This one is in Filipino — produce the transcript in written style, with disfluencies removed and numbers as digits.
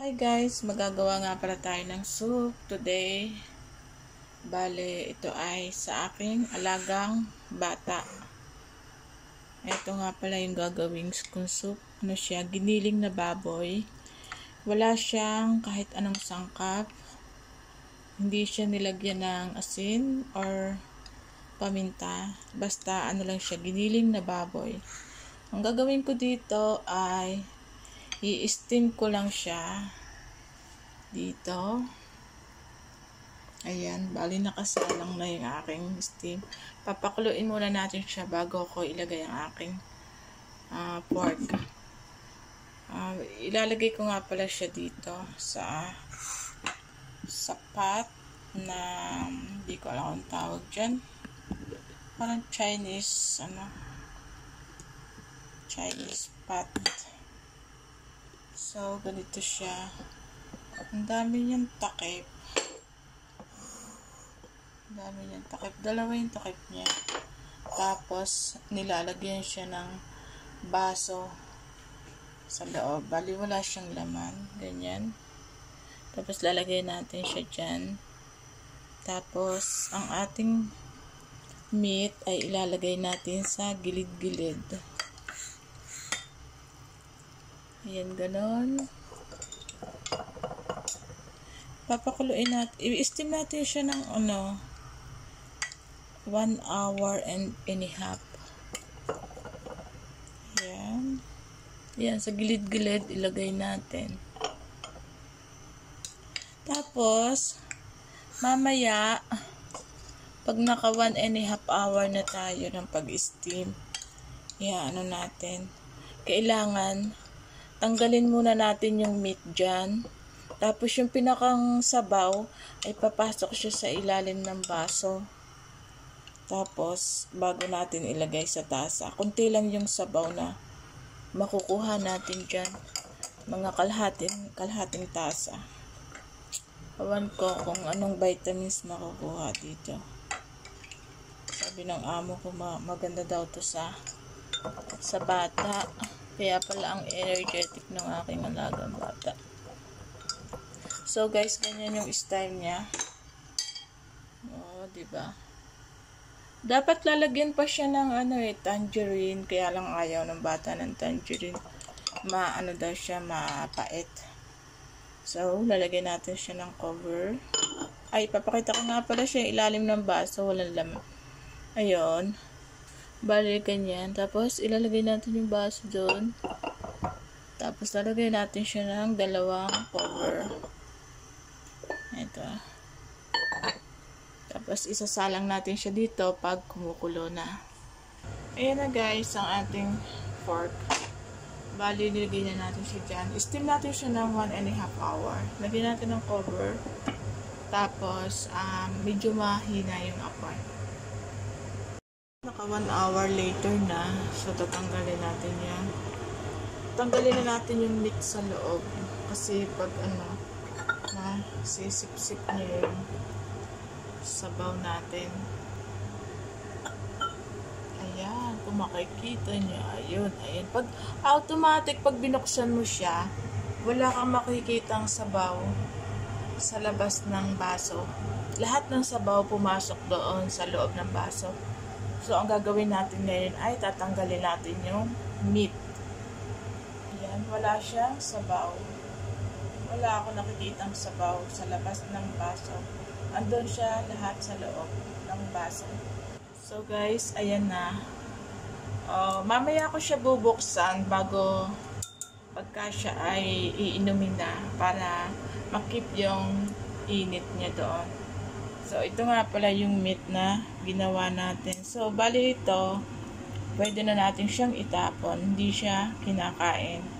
Hi guys, magagawa nga pala tayo ng soup today. Bale, ito ay sa aking alagang bata. Ito nga pala yung gagawing kong soup. Ano siya? Giniling na baboy. Wala siyang kahit anong sangkap. Hindi siya nilagyan ng asin or paminta. Basta ano lang siya, giniling na baboy. Ang gagawin ko dito ay i-steam ko lang siya dito. Ayan, bali nakasalang na yung aking steam. Papakuluin muna natin siya bago ko ilagay ang aking pork. Ilalagay ko nga pala siya dito sa pot na hindi ko alam kung tawag dyan. Parang Chinese pot. So, ganito siya. Ang dami niyang takip. Dalawa yung takip niya. Tapos, nilalagyan siya ng baso sa loob. Bali, wala siyang laman. Ganyan. Tapos, lalagay natin siya dyan. Tapos, ang ating meat ay ilalagay natin sa gilid-gilid. Ayan, ganon. Papakuluin natin. I-steam natin siya ng 1 hour and a half. Ayan. Ayan, sa gilid-gilid ilagay natin. Tapos, mamaya, pag naka 1 and a half hour na tayo ng pag-steam, natin. Kailangan, tanggalin muna natin yung meat dyan. Tapos yung pinakang sabaw ay papasok siya sa ilalim ng baso. Tapos bago natin ilagay sa tasa. Kunti lang yung sabaw na makukuha natin dyan. Mga kalahating tasa. Awan ko kung anong vitamins makukuha dito. Sabi ng amo ko maganda daw to sa bata. Kaya pala ang energetic ng aking alagang bata. So guys, ganyan yung style niya. Oh, diba? Dapat lalagyan pa siya ng tangerine, kaya lang ayaw ng bata ng tangerine. Daw siya, mapait. So, lalagyan natin siya ng cover. Ay, papakita ko nga pala siya ilalim ng baso, walang laman. Ayun. Bali, ganyan. Tapos, ilalagay natin yung baso doon. Tapos, lalagay natin siya ng 2 cover. Ito. Tapos, isasalang natin siya dito pag kumukulo na. Ayan na guys, ang ating pork. Bali, nilagay na natin siya dyan. Steam natin siya ng 1 and a half hour. Lagyan natin ng cover. Tapos, medyo mahina yung apoy. Naka 1 hour later na. So, tatanggalin natin yan. Tanggalin na natin yung meat sa loob. Kasi pag sisip-sip niya yung sabaw natin. Ayan, kung makikita niya, ayun. Pag automatic, pag binuksan mo siya, wala kang makikitang sabaw sa labas ng baso. Lahat ng sabaw pumasok doon sa loob ng baso. So, ang gagawin natin ngayon ay tatanggalin natin yung meat. Ayan, wala siyang sabaw. Wala ako nakikitang sabaw sa labas ng baso. Andun siya lahat sa loob ng baso. So guys, ayan na. Mamaya ko siya bubuksan bago pagka siya ay iinumin na para makip yung init niya doon. So ito nga pala yung meat na ginawa natin. So bali ito, pwede na natin siyang itapon. Hindi siya kinakain.